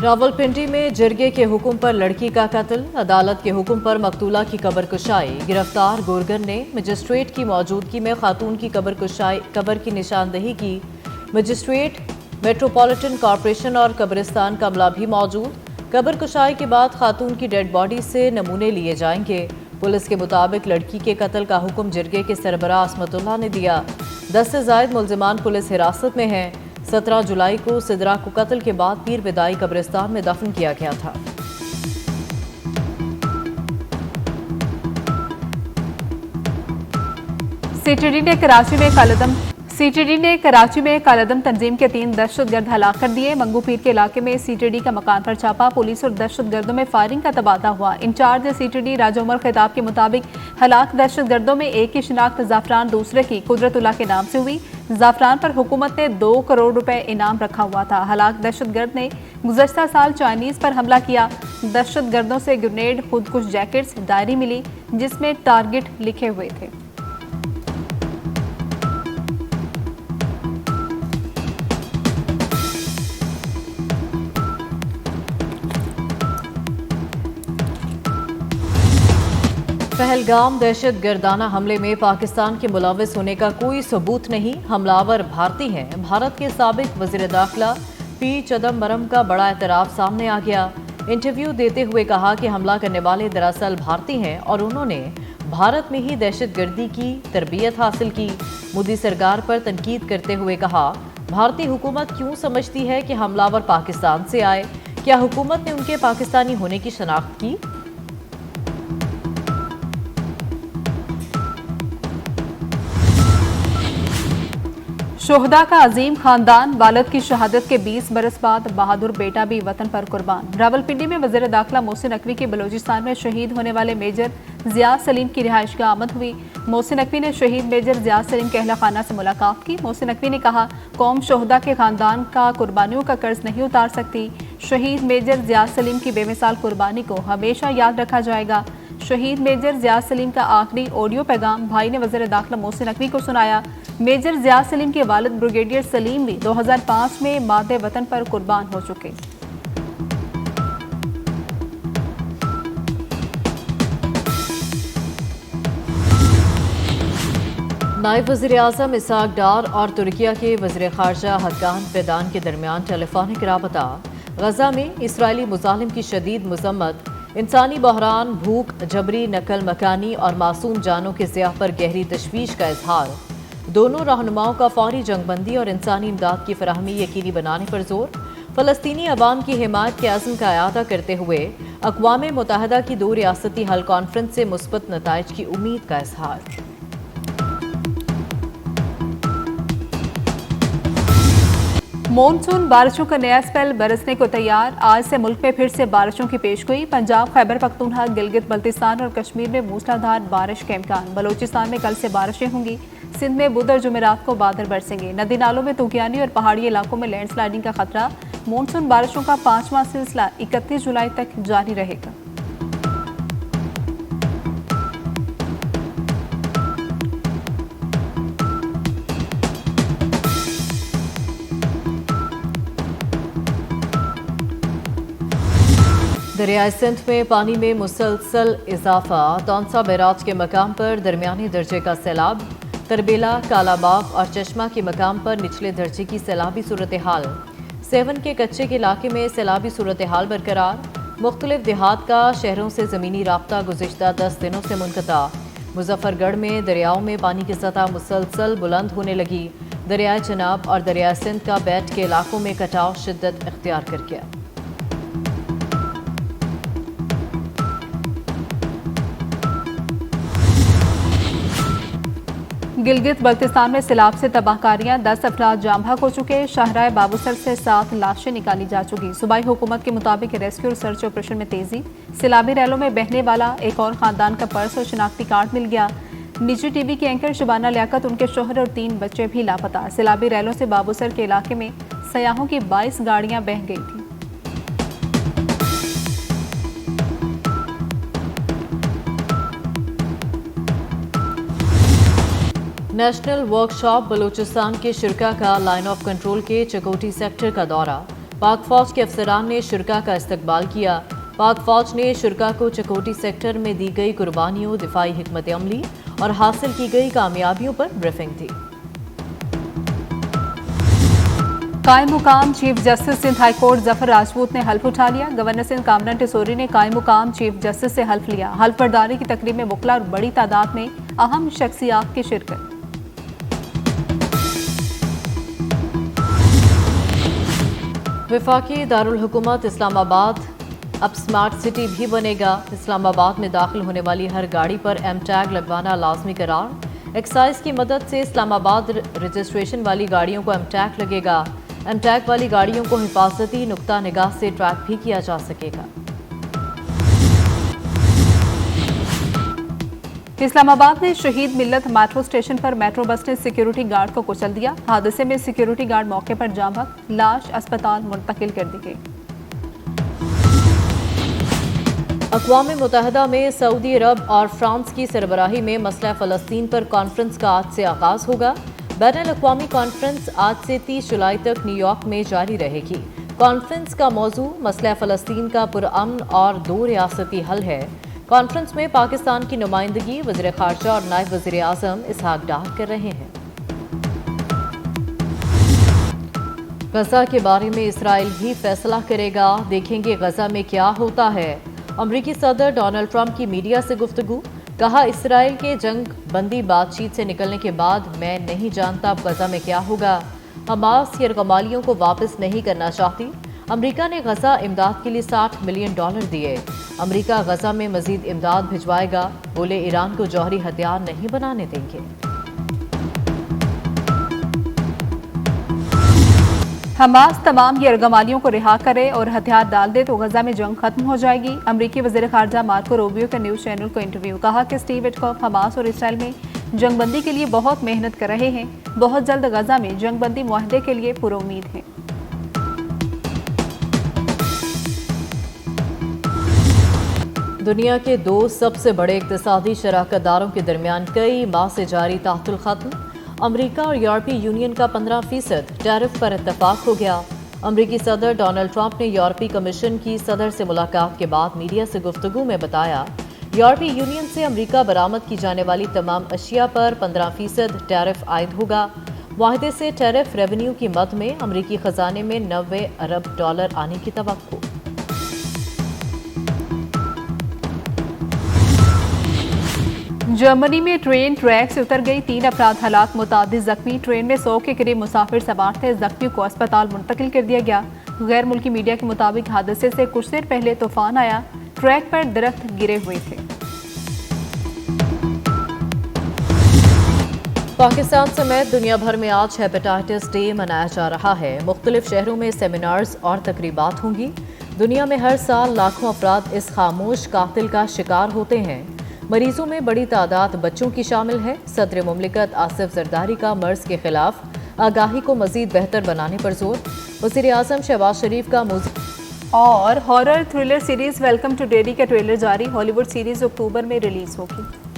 रावलपिंडी में जिरगे के हुक्म पर लड़की का कत्ल, अदालत के हुक्म पर मकतूला की कब्र कुशाई। गिरफ्तार गोरगन ने मजिस्ट्रेट की मौजूदगी में खातून की कब्र की निशानदही की। मजिस्ट्रेट, मेट्रोपॉलिटन कॉरपोरेशन और कब्रिस्तान का अमला भी मौजूद। कब्र कुशाई के बाद खातून की डेड बॉडी से नमूने लिए जाएंगे। पुलिस के मुताबिक लड़की के कत्ल का हुक्म जिरगे के सरबराह असमतुल्लाह ने दिया। 10 से ज्यादा मुलजिमान पुलिस हिरासत में हैं। 17 जुलाई को सिदरा को कत्ल के बाद पीर विदाई कब्रिस्तान में दफन किया गया था। सीटीडी ने कराची में कालदम तंजीम के 3 दहशतगर्द हलाक कर दिए। मंगू पीर के इलाके में सीटीडी का मकान पर छापा, पुलिस और दहशतगर्दों में फायरिंग का तबादला हुआ। इंचार्ज सीटीडी राजा उमर खिताब के मुताबिक हलाक दहशतगर्दों में एक की शिनाख्त जाफरान, दूसरे की कुदरतुल्लाह के नाम से हुई। जाफरान पर हुकूमत ने 2 करोड़ रुपए इनाम रखा हुआ था। हलाक दहशतगर्द ने गुज़श्ता साल चाइनीज पर हमला किया। दहशतगर्दों से ग्रेनेड, खुदकुश जैकेट्स, डायरी मिली जिसमें टारगेट लिखे हुए थे। पहलगाम दहशत गर्दाना हमले में पाकिस्तान के मुलविस होने का कोई सबूत नहीं, हमलावर भारतीय हैं। भारत के साबिक वज़ीर दाखिला पी चिदम्बरम का बड़ा एतराफ़ सामने आ गया। इंटरव्यू देते हुए कहा कि हमला करने वाले दरअसल भारतीय हैं और उन्होंने भारत में ही दहशतगर्दी की तरबियत हासिल की। मोदी सरकार पर तनकीद करते हुए कहा, भारतीय हुकूमत क्यों समझती है कि हमलावर पाकिस्तान से आए? क्या हुकूमत ने उनके पाकिस्तानी होने की शनाख्त की? शोहदा का अजीम खानदान, वालिद की शहादत के 20 बरस बाद बहादुर बेटा भी वतन पर कुर्बान। रावलपिंडी में वज़ीर दाखिला मोहसिन नकवी के बलूचिस्तान में शहीद होने वाले मेजर जिया सलीम की रिहाइश का आमद हुई। मोहसिन नकवी ने शहीद मेजर जिया सलीम के अहला खाना से मुलाकात की। मोहसिन नकवी ने कहा, कौम शोहदा के खानदान का कुर्बानियों का कर्ज नहीं उतार सकती। शहीद मेजर जिया सलीम की बेमिसाल कुर्बानी को हमेशा याद रखा जाएगा। शहीद मेजर जिया सलीम का आखिरी ऑडियो पैगाम भाई ने वज़ीर दाखिला मोहसिन नकवी को सुनाया। मेजर जिया सलीम के वालिद ब्रिगेडियर सलीम भी 2005 में मादे वतन पर कुर्बान हो चुके। नायब वज़ीर आज़म इसहाक डार और तुर्किया के वज़ीर ख़ारजा हक्कान फिदान के दरमियान टेलीफोनिक राबता। गजा में इसराइली मुजालिम की शदीद मजम्मत। इंसानी बहरान, भूख, जबरी नकल मकानी और मासूम जानों के ज़िया पर गहरी तशवीश का इजहार। दोनों रहनुमाओं का फौरी जंगबंदी और इंसानी इमदाद की फराहमी यकीनी बनाने पर जोर। फ़लस्तीनी अवाम की हिमायत के अज़्म का अयादा करते हुए अक़वाम मुत्तहिदा की 2 रियासती हल कॉन्फ्रेंस से मुस्बत नताइज की उम्मीद का इजहार। मॉनसून बारिशों का नया स्पेल बरसने को तैयार। आज से मुल्क में फिर से बारिशों की पेशगोई। पंजाब, खैबर पख्तूनख्वा, गिलगित बल्तिस्तान और कश्मीर में मूसलाधार बारिश के इम्कान। बलूचिस्तान में कल से बारिशें होंगी। सिंध में बुध और जुमेरात को बादल बरसेंगे। नदी नालों में तूफानी और पहाड़ी इलाकों में लैंडस्लाइडिंग का खतरा। मॉनसून बारिशों का 5वां सिलसिला 31 जुलाई तक जारी रहेगा। दरियाए सिंध में पानी में मुसलसल इजाफा। तौंसा बैराज के मकाम पर दरमियानी दर्जे का सैलाब। तरबेला, कालाबाग और चश्मा के मकाम पर निचले दर्जे की सैलाबी सूरत हाल। सेवन के कच्चे के इलाके में सैलाबी सूरत हाल बरकरार। मुख्तलिफ देहात का शहरों से ज़मीनी राब्ता गुज़िश्ता 10 दिनों से मुनक़ता। मुजफ्फरगढ़ में दरियाओं में पानी की सतह मुसलसल बुलंद होने लगी। दरियाए चनाब और दरियाए सिंध का बैट के इलाकों में कटाव शिद्दत इख्तियार कर गया। गिलगित बल्तिस्तान में सैलाब से तबाहकारियां, 10 अफराद जाम बहक हो चुके। शाहराह बाबूसर से 7 लाशें निकाली जा चुकी। सूबाई हुकूमत के मुताबिक रेस्क्यू और सर्च ऑपरेशन में तेजी। सैलाबी रैलों में बहने वाला एक और खानदान का पर्स और शनाख्ती कार्ड मिल गया। निजी टीवी की एंकर शबाना लियाकत, उनके शोहर और 3 बच्चे भी लापता। सैलाबी रैलों से बाबूसर के इलाके में सयाहों की 22 गाड़ियां बह गई थी। National workshop. बलूचिस्तान के शिरका का लाइन ऑफ कंट्रोल के चकोटी सेक्टर का दौरा। पाक फौज के अफसरान ने शुरका का इस्तकबाल किया। पाक फौज ने शुरका को चकोटी सेक्टर में दी गई कुर्बानियों, दिफाई हिकमत अमली और हासिल की गई कामयाबियों पर ब्रीफिंग दी। कायम मुकाम chief justice Sindh high court Zafar Rajput ने हल्फ उठा लिया। गवर्नर सिंध कामरान टिसोरी ने कायम मुकाम चीफ जस्टिस से हल्फ लिया। हल्फ बर्दारी की तकरीब में मुखला और बड़ी तादाद में अहम शख्सियात की शिरकत। वफाकी दारुल हुकूमत इस्लामाबाद अब स्मार्ट सिटी भी बनेगा। इस्लामाबाद में दाखिल होने वाली हर गाड़ी पर एम टैग लगवाना लाजमी करार। एक्साइज की मदद से इस्लामाबाद रजिस्ट्रेशन वाली गाड़ियों को एम टैग लगेगा। एम टैग वाली गाड़ियों को हिफाजती नुक्ता निगाह से ट्रैक भी किया जा सकेगा। इस्लामाबाद में शहीद मिल्लत मेट्रो स्टेशन पर मेट्रो बस ने सिक्योरिटी गार्ड को कुचल दिया। हादसे में सिक्योरिटी गार्ड मौके पर जाम बहक, लाश अस्पताल मुंतकिल कर दी गई। अक़वाम मुत्तहिदा में सऊदी अरब और फ्रांस की सरबराही में मसला फ़लस्तीन पर कॉन्फ्रेंस का आज से आगाज़ होगा। बैनुल-अक़वामी कॉन्फ्रेंस आज से 30 जुलाई तक न्यूयॉर्क में जारी रहेगी। कॉन्फ्रेंस का मौजू मसला फ़लस्तीन का पुरअमन और दो रियासती हल है। कॉन्फ्रेंस में पाकिस्तान की नुमाइंदगी वज़ीर ख़ारजा और नायब वज़ीर आज़म इसहाक डार कर रहे हैं। गजा के बारे में इसराइल ही फैसला करेगा, देखेंगे गजा में क्या होता है। अमरीकी सदर डोनाल्ड ट्रंप की मीडिया से गुफ्तगू, कहा इसराइल के जंग बंदी बातचीत से निकलने के बाद मैं नहीं जानता अब गजा में क्या होगा। हमास यरगमालियों को वापस नहीं करना चाहती। अमरीका ने गजा इमदाद के लिए $60 मिलियन दिए। अमरीका गजा में मजीद इमदाद भिजवाएगा, बोले ईरान को जौहरी हथियार नहीं बनाने देंगे। हमास तमाम यरगमालियों को रिहा करे और हथियार डाल दे तो गजा में जंग खत्म हो जाएगी। अमरीकी वज़ीर ख़ारजा मार्को रूबियो का न्यूज़ चैनल को इंटरव्यू, कहा कि स्टीव विटकॉफ हमास और इसराइल में जंगबंदी के लिए बहुत मेहनत कर रहे हैं। बहुत जल्द गजा में जंगबंदी मुआहदे के लिए पुरुम्मीद हैं। दुनिया के दो सबसे बड़े इक़्तिसादी शराकतदारों के दरमियान कई माह से जारी तातुल खत्म। अमरीका और यूरोपीय यूनियन का 15% टैरिफ पर इत्तफाक हो गया। अमरीकी सदर डोनाल्ड ट्रंप ने यूरोपीय कमीशन की सदर से मुलाकात के बाद मीडिया से गुफ्तगू में बताया, यूरोपीय यूनियन से अमरीका बरामद की जाने वाली तमाम अशिया पर 15% टैरिफ आयद होगा। मुआहदे से टैरिफ रेवेन्यू की मद में अमरीकी खजाने में $90 अरब आने की तवक्को। जर्मनी में ट्रेन ट्रैक से उतर गई, 3 अफराद हलाक, मुतादिद जख्मी। ट्रेन में 100 के करीब मुसाफिर सवार थे। जख्मियों को अस्पताल मुंतकिल कर दिया गया। गैर मुल्की मीडिया के मुताबिक हादसे से कुछ देर पहले तूफान आया, ट्रैक पर दरख्त गिरे हुए थे। पाकिस्तान समेत दुनिया भर में आज हेपेटाइटिस डे मनाया जा रहा है। मुख्तलिफ शहरों में सेमिनार्स और तकरीबात होंगी। दुनिया में हर साल लाखों अफराद इस खामोश कातिल का शिकार होते हैं। मरीजों में बड़ी तादाद बच्चों की शामिल है। सदर मुमलिकत आसिफ जरदारी का मर्ज के खिलाफ आगाही को मजीद बेहतर बनाने पर जोर। वज़ीर आज़म शहबाज शरीफ का और horror thriller series welcome to daddy का ट्रेलर जारी। हॉलीवुड सीरीज अक्टूबर में रिलीज होगी।